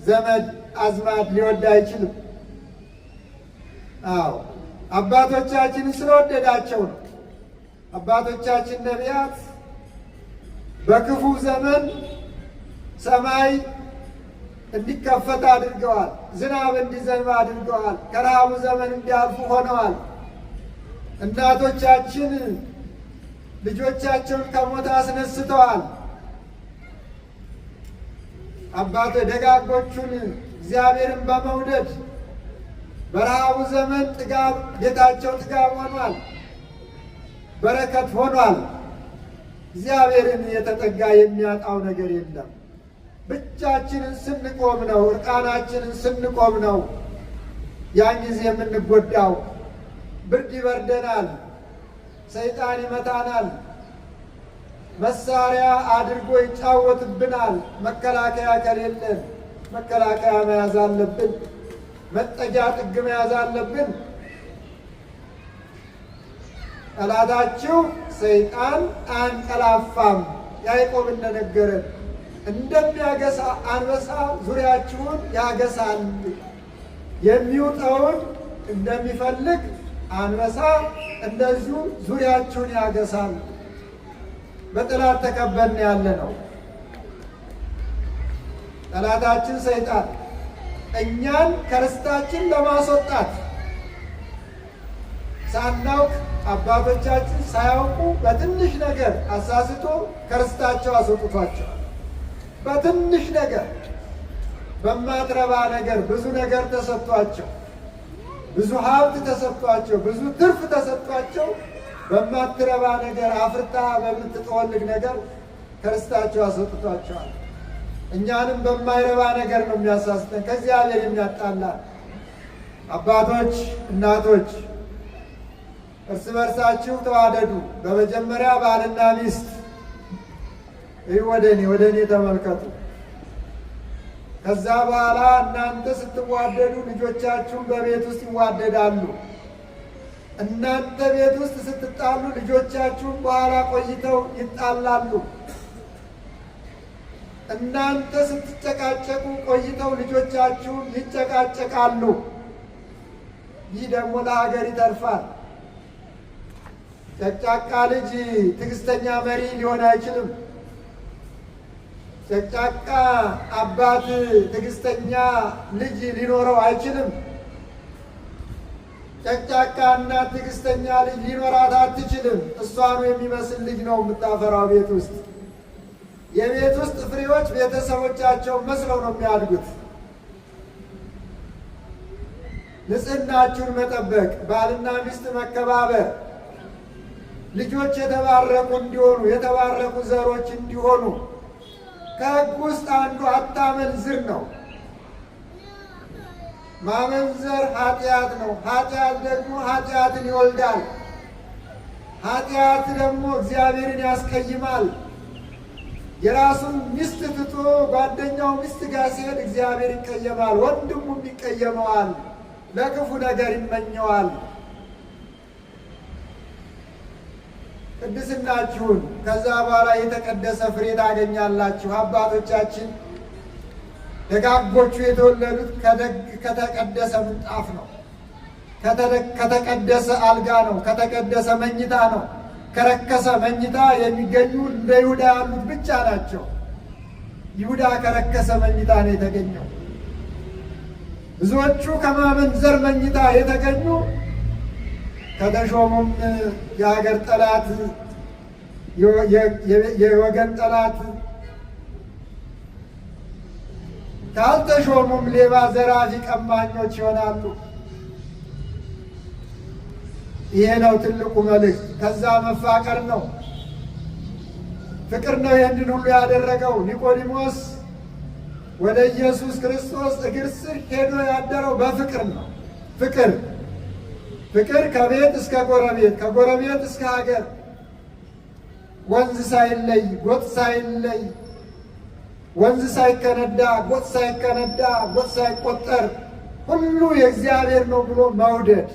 ዘመድ አዝማድ ሊወድ አይችልም። አዎ አባቶቻችንን ስለወደዳቸው ነው። አባቶቻችን ነቢያት በክፉ ዘመን ሰማይ እንዲከፈት አድርገዋል። ዝናብ እንዲዘንብ አድርገዋል። ከረሃቡ ዘመን እንዲያልፉ ሆነዋል። እናቶቻችን ልጆቻቸውን ከሞት አስነስተዋል። ደጋጎቹን እግዚአብሔርን በመውደድ በረሃቡ ዘመን ጥጋብ ቤታቸው ጥጋብ ሆኗል፣ በረከት ሆኗል። እግዚአብሔርን የተጠጋ የሚያጣው ነገር የለም። ብቻችንን ስንቆም ነው፣ እርቃናችንን ስንቆም ነው ያን ጊዜ የምንጎዳው። ብርድ ይበርደናል፣ ሰይጣን ይመታናል፣ መሳሪያ አድርጎ ይጫወትብናል። መከላከያ ከሌለን መከላከያ መያዝ አለብን። መጠጊያ ጥግ መያዝ አለብን። ጠላታችሁ ሰይጣን አንቀላፋም። ያዕቆብ እንደነገረን እንደሚያገሳ አንበሳ ዙሪያችሁን ያገሳል። የሚውጠውን እንደሚፈልግ አንበሳ እንደዚሁ ዙሪያችሁን ያገሳል። በጠላት ተከበን ያለ ነው። ጠላታችን ሰይጣን እኛን ከርስታችን ለማስወጣት ሳናውቅ አባቶቻችን ሳያውቁ በትንሽ ነገር አሳስቶ ከርስታቸው አስወጥቷቸዋል። በትንሽ ነገር በማትረባ ነገር ብዙ ነገር ተሰጥቷቸው፣ ብዙ ሀብት ተሰጥቷቸው፣ ብዙ ትርፍ ተሰጥቷቸው በማትረባ ነገር አፍርታ በምትጠወልግ ነገር ከርስታቸው አስወጥቷቸዋል። እኛንም በማይረባ ነገር ነው የሚያሳስተን፣ ከእግዚአብሔር የሚያጣላ። አባቶች፣ እናቶች እርስ በርሳችሁ ተዋደዱ። በመጀመሪያ ባልና ሚስት ወደ እኔ ተመልከቱ። ከዛ በኋላ እናንተ ስትዋደዱ ልጆቻችሁን በቤት ውስጥ ይዋደዳሉ። እናንተ ቤት ውስጥ ስትጣሉ ልጆቻችሁን በኋላ ቆይተው ይጣላሉ። እናንተ ስትጨቃጨቁ ቆይተው ልጆቻችሁን ይጨቃጨቃሉ። ይህ ደግሞ ለሀገር ይተርፋል። ጨቅጫቃ ልጅ ትዕግስተኛ መሪ ሊሆን አይችልም። ጨቅጫቃ አባት ትዕግስተኛ ልጅ ሊኖረው አይችልም። ጨቅጫቃ እናት ትዕግስተኛ ልጅ ሊኖራት አትችልም። እሷኑ የሚመስል ልጅ ነው የምታፈራው ቤት ውስጥ። የቤት ውስጥ ፍሬዎች ቤተሰቦቻቸው መስለው ነው የሚያድጉት። ንጽህናችሁን መጠበቅ፣ ባልና ሚስት መከባበር፣ ልጆች የተባረኩ እንዲሆኑ፣ የተባረኩ ዘሮች እንዲሆኑ። ከሕግ ውስጥ አንዱ አታመንዝር ነው። ማመንዘር ኃጢአት ነው። ኃጢአት ደግሞ ኃጢአትን ይወልዳል። ኃጢአት ደግሞ እግዚአብሔርን ያስቀይማል። የራሱን ሚስት ትቶ ጓደኛው ሚስት ጋር ሲሄድ እግዚአብሔር ይቀየማል፣ ወንድሙም ይቀየመዋል፣ ለክፉ ነገር ይመኘዋል። ቅድስናችሁን ከዛ በኋላ የተቀደሰ ፍሬ ታገኛላችሁ። አባቶቻችን ደጋጎቹ የተወለዱት ከተቀደሰ ምንጣፍ ነው፣ ከተቀደሰ አልጋ ነው፣ ከተቀደሰ መኝታ ነው። ከረከሰ መኝታ የሚገኙ እንደ ይሁዳ ያሉት ብቻ ናቸው። ይሁዳ ከረከሰ መኝታ ነው የተገኘው። ብዙዎቹ ከማመንዘር መኝታ የተገኙ ከተሾሙም የሀገር ጠላት፣ የወገን ጠላት፣ ካልተሾሙም ሌባ፣ ዘራፊ፣ ቀማኞች ይሆናሉ። ይሄ ነው ትልቁ መልእክት። ከዛ መፋቀር ነው፣ ፍቅር ነው ይህንን ሁሉ ያደረገው። ኒቆዲሞስ ወደ ኢየሱስ ክርስቶስ እግር ስር ሄዶ ያደረው በፍቅር ነው። ፍቅር ከቤት እስከ ጎረቤት፣ ከጎረቤት እስከ ሀገር፣ ወንዝ ሳይለይ ጎጥ ሳይለይ፣ ወንዝ ሳይከነዳ ጎጥ ሳይከነዳ፣ ጎጥ ሳይቆጠር ሁሉ የእግዚአብሔር ነው ብሎ መውደድ፣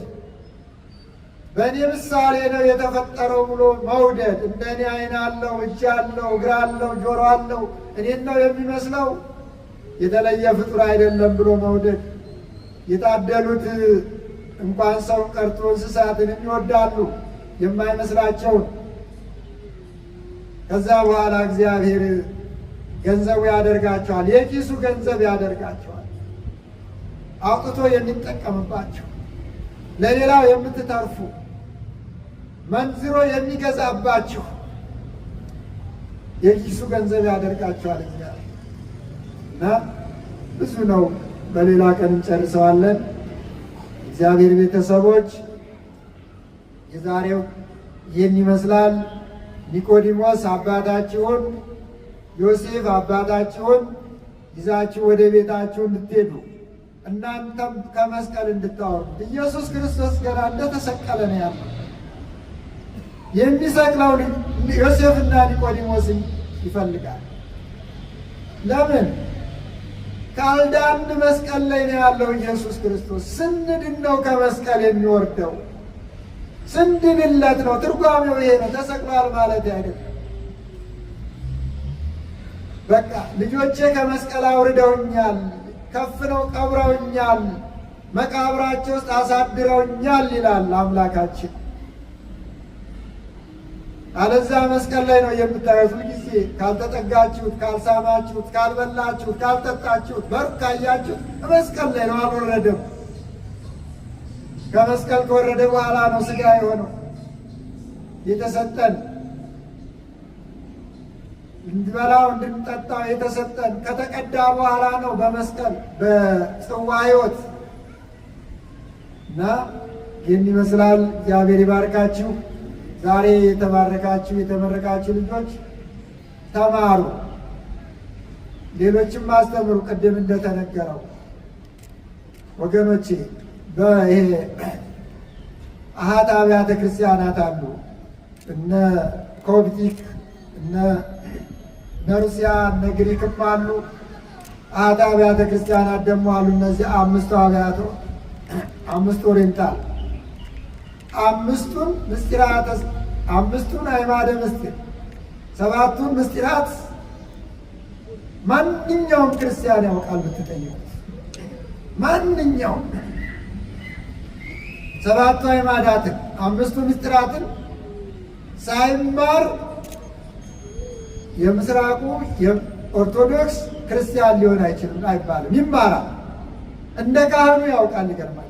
በእኔ ምሳሌ ነው የተፈጠረው ብሎ መውደድ። እንደኔ ዓይን አለው፣ እጅ አለው፣ እግር አለው፣ ጆሮ አለው፣ እኔን ነው የሚመስለው፣ የተለየ ፍጡር አይደለም ብሎ መውደድ። የታደሉት እንኳን ሰውን ቀርቶ እንስሳትንም ይወዳሉ የማይመስላቸውን። ከዛ በኋላ እግዚአብሔር ገንዘቡ ያደርጋቸዋል፣ የኪሱ ገንዘብ ያደርጋቸዋል፣ አውጥቶ የሚጠቀምባቸው፣ ለሌላው የምትተርፉ፣ መንዝሮ የሚገዛባችሁ የኪሱ ገንዘብ ያደርጋቸዋል እግዚአብሔር። እና ብዙ ነው፣ በሌላ ቀን እንጨርሰዋለን። እግዚአብሔር ቤተሰቦች የዛሬው ይህን ይመስላል። ኒቆዲሞስ አባታችሁን፣ ዮሴፍ አባታችሁን ይዛችሁ ወደ ቤታችሁ እንድትሄዱ እናንተም ከመስቀል እንድታወርዱ። ኢየሱስ ክርስቶስ ገና እንደተሰቀለ ነው ያለው። የሚሰቅለው ዮሴፍና ኒቆዲሞስን ይፈልጋል። ለምን? ካልዳን መስቀል ላይ ነው ያለው ኢየሱስ ክርስቶስ። ስንድን ነው ከመስቀል የሚወርደው፣ ስንድንለት ነው። ትርጓሜው ይሄ ነው። ተሰቅሏል ማለት አይደለም። በቃ ልጆቼ ከመስቀል አውርደውኛል፣ ከፍነው ቀብረውኛል፣ መቃብራቸው ውስጥ አሳድረውኛል ይላል አምላካችን። አለዛ መስቀል ላይ ነው የምታዩት። ሁልጊዜ ካልተጠጋችሁት፣ ካልሳማችሁት፣ ካልበላችሁት፣ ካልጠጣችሁት፣ በሩ ካያችሁት መስቀል ላይ ነው፣ አልወረደም። ከመስቀል ከወረደ በኋላ ነው ሥጋ የሆነው የተሰጠን፣ እንድበላው እንድንጠጣው የተሰጠን። ከተቀዳ በኋላ ነው በመስቀል በጽዋ ሕይወት እና ይህን ይመስላል። እግዚአብሔር ይባርካችሁ። ዛሬ የተባረካችሁ የተመረቃችሁ ልጆች ተማሩ፣ ሌሎችም አስተምሩ። ቅድም እንደተነገረው ወገኖቼ በይሄ አሃት አብያተ ክርስቲያናት አሉ፣ እነ ኮፕቲክ እነ ሩሲያ እነ ግሪክም አሉ። አሃት አብያተ ክርስቲያናት ደግሞ አሉ። እነዚህ አምስቱ ኦሪየንታል፣ አምስቱን ምስጢራት፣ አምስቱን አዕማደ ምስጢር፣ ሰባቱን ምስጢራት ማንኛውም ክርስቲያን ያውቃል ብትጠይቁት። ማንኛውም ሰባቱ አዕማዳትን አምስቱ ምስጢራትን ሳይማር የምስራቁ የኦርቶዶክስ ክርስቲያን ሊሆን አይችልም አይባልም። ይማራል፣ እንደ ካህኑ ያውቃል። ይገርማል።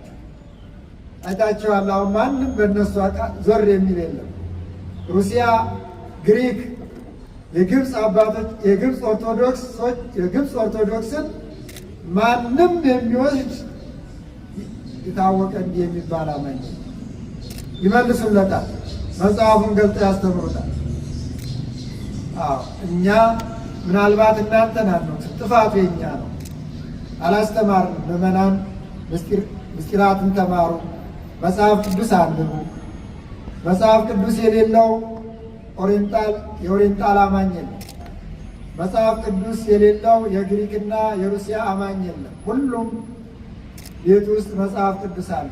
አይታችኋል። አሁን ማንም በእነሱ ዞር የሚል የለም። ሩሲያ፣ ግሪክ፣ የግብፅ አባቶች፣ የግብፅ ኦርቶዶክሶች የግብፅ ኦርቶዶክስን ማንም የሚወስድ የታወቀ እንዲህ የሚባል አማኝ ይመልሱለታል። መጽሐፉን ገልጠው ያስተምሩታል። እኛ ምናልባት እናንተን ነው ጥፋቱ የኛ ነው፣ አላስተማርንም። ምዕመናን ምስጢራትን ተማሩ፣ መጽሐፍ ቅዱስ አንብቡ። መጽሐፍ ቅዱስ የሌለው የኦሪየንታል አማኝ የለም። መጽሐፍ ቅዱስ የሌለው የግሪክና የሩሲያ አማኝ የለም። ሁሉም ቤት ውስጥ መጽሐፍ ቅዱስ አለ።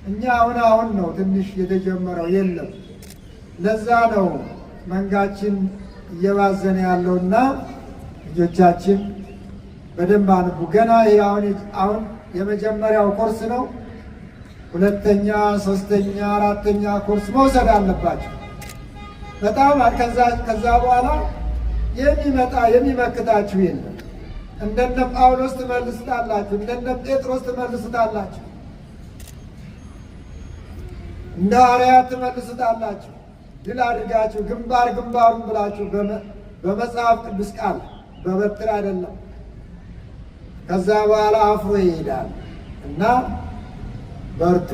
እኛ አሁን ነው ትንሽ የተጀመረው፣ የለም። ለዛ ነው መንጋችን እየባዘነ ያለውና ልጆቻችን በደንብ አንቡ። ገና ይሄ አሁን የመጀመሪያው ኮርስ ነው። ሁለተኛ፣ ሶስተኛ፣ አራተኛ ኮርስ መውሰድ አለባቸው። በጣም ከዛ በኋላ የሚመክታችሁ የለም። እንደነ ጳውሎስ ትመልሱታላችሁ፣ እንደነ ጴጥሮስ ትመልሱታላችሁ፣ እንደ ሐዋርያት ትመልሱታላችሁ። ድል አድርጋችሁ ግንባሩን ብላችሁ በመጽሐፍ ቅዱስ ቃል በበትር አይደለም። ከዛ በኋላ አፍሮ ይሄዳል እና በርቱ።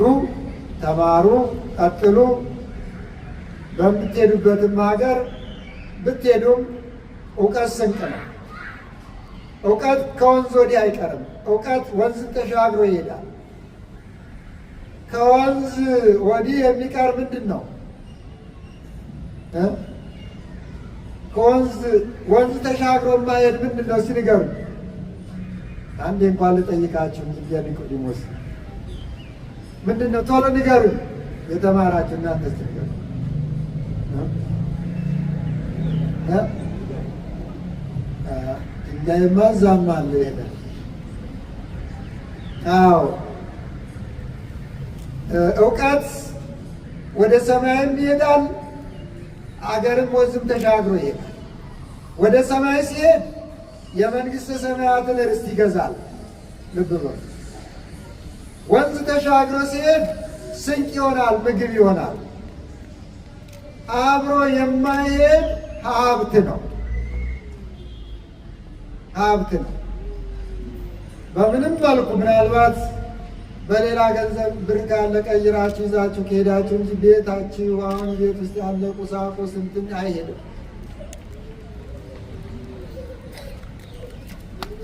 ተማሩ፣ ቀጥሉ። በምትሄዱበትም ሀገር ብትሄዱም እውቀት ስንቅ ነው። እውቀት ከወንዝ ወዲህ አይቀርም። እውቀት ወንዝ ተሻግሮ ይሄዳል። ከወንዝ ወዲህ የሚቀር ምንድን ነው? ወንዝ ተሻግሮ ማሄድ ምንድን ነው? ሲንገሩ አንዴ እንኳን ልጠይቃችሁ። ኒቆዲሞስ ምንድን ነው? ቶሎ ንገሩ። የተማራችሁ እናንተ ስትንገሩ እኛማ እዛም አለ ይሄ። አዎ እውቀት ወደ ሰማይም ይሄዳል፣ አገርም ወንዝም ተሻግሮ ይሄዳል። ወደ ሰማይ ሲሄድ የመንግሥተ ሰማያትን ርስት ይገዛል። ልብ በሉ። ወንዝ ተሻግሮ ሲሄድ ስንቅ ይሆናል፣ ምግብ ይሆናል። አብሮ የማይሄድ ሀብት ነው። ሀብት ነው። በምንም መልኩ ምናልባት በሌላ ገንዘብ ብር ካለ ቀይራችሁ ይዛችሁ ከሄዳችሁ እንጂ ቤታችሁ አሁን ቤት ውስጥ ያለ ቁሳቁስ እንትን አይሄድም።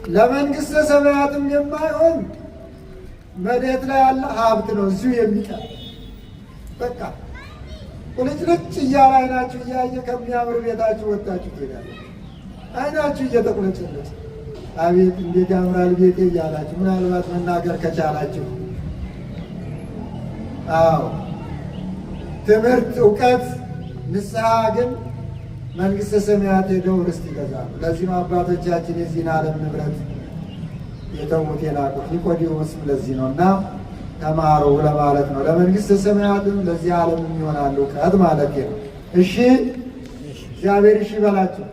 ለመንግሥተ ሰማያትም የማይሆን መሬት ላይ ያለ ሀብት ነው እዚሁ የሚቀር። በቃ ቁልጭልጭ እያለ አይናችሁ እያየ ከሚያምር ቤታችሁ ወጣችሁ ትሄዳላችሁ። አይናችሁ እየተቁለጨለጨ አቤት እንዴት ያምራል ቤቴ እያላችሁ ምናልባት መናገር ከቻላችሁ። አዎ ትምህርት፣ እውቀት፣ ንስሐ ግን መንግሥተ ሰማያት ሄደው ርስት ይገዛሉ። ለዚህ ነው አባቶቻችን የዚህን ዓለም ንብረት የተዉት የናቁት። ኒቆዲሞስም ለዚህ ነው። እና ተማሩ ለማለት ነው። ለመንግሥተ ሰማያትም ለዚህ ዓለም ይሆናል እውቀት ማለት ነው። እሺ እግዚአብሔር እሺ በላችሁ።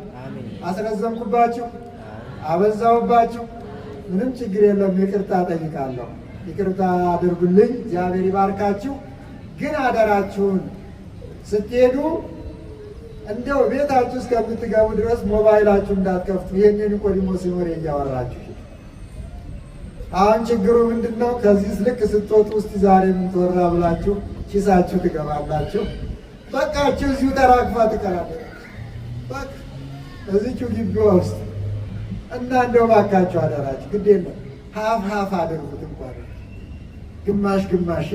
አስረዘምኩባችሁ፣ አበዛውባችሁ፣ ምንም ችግር የለም። ይቅርታ ጠይቃለሁ። ይቅርታ አድርጉልኝ። እግዚአብሔር ይባርካችሁ። ግን አደራችሁን ስትሄዱ እንደው ቤታችሁ እስከምትገቡ ድረስ ሞባይላችሁ እንዳትከፍቱ። ይህንን ኒቆዲሞስን ወሬ እያወራችሁ አሁን ችግሩ ምንድን ነው? ከዚህ ልክ ስትወጡ ውስጥ ዛሬ ምን ተወራ ብላችሁ ኪሳችሁ ትገባላችሁ። በቃችሁ እዚሁ ተራግፋ ትቀራለች። በቃ እዚችው ግቢዋ ውስጥ እና እንደው ባካችሁ አደራችሁ ግድ የለም ሀፍ አድርጉት። እንኳን ግማሽ ግማሽ፣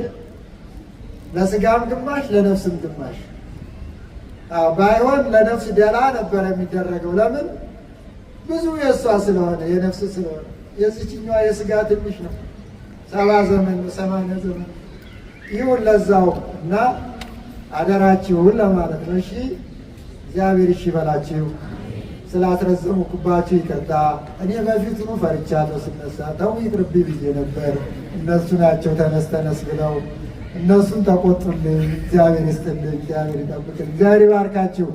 ለስጋም ግማሽ ለነፍስም ግማሽ። ባይሆን ለነፍስ ደላ ነበረ የሚደረገው። ለምን? ብዙ የእሷ ስለሆነ የነፍስ ስለሆነ። የዚችኛዋ የስጋ ትንሽ ነው። 70 ዘመን 80 ዘመን ይሁን ለዛው እና አደራችሁን ለማለት ነው። እሺ እግዚአብሔር እሺ በላችሁ። ስላስረዘምኩባችሁ ይቅርታ። እኔ በፊቱኑ ፈርቻለሁ። ስነሳ ተው ይቅርብኝ ብዬ ነበር። እነሱ ናቸው ተነስ ብለው እነሱን ተቆጡልኝ። እግዚአብሔር ይስጥልኝ፣ እግዚአብሔር ይጠብቅልኝ፣ እግዚአብሔር ይባርካችሁ።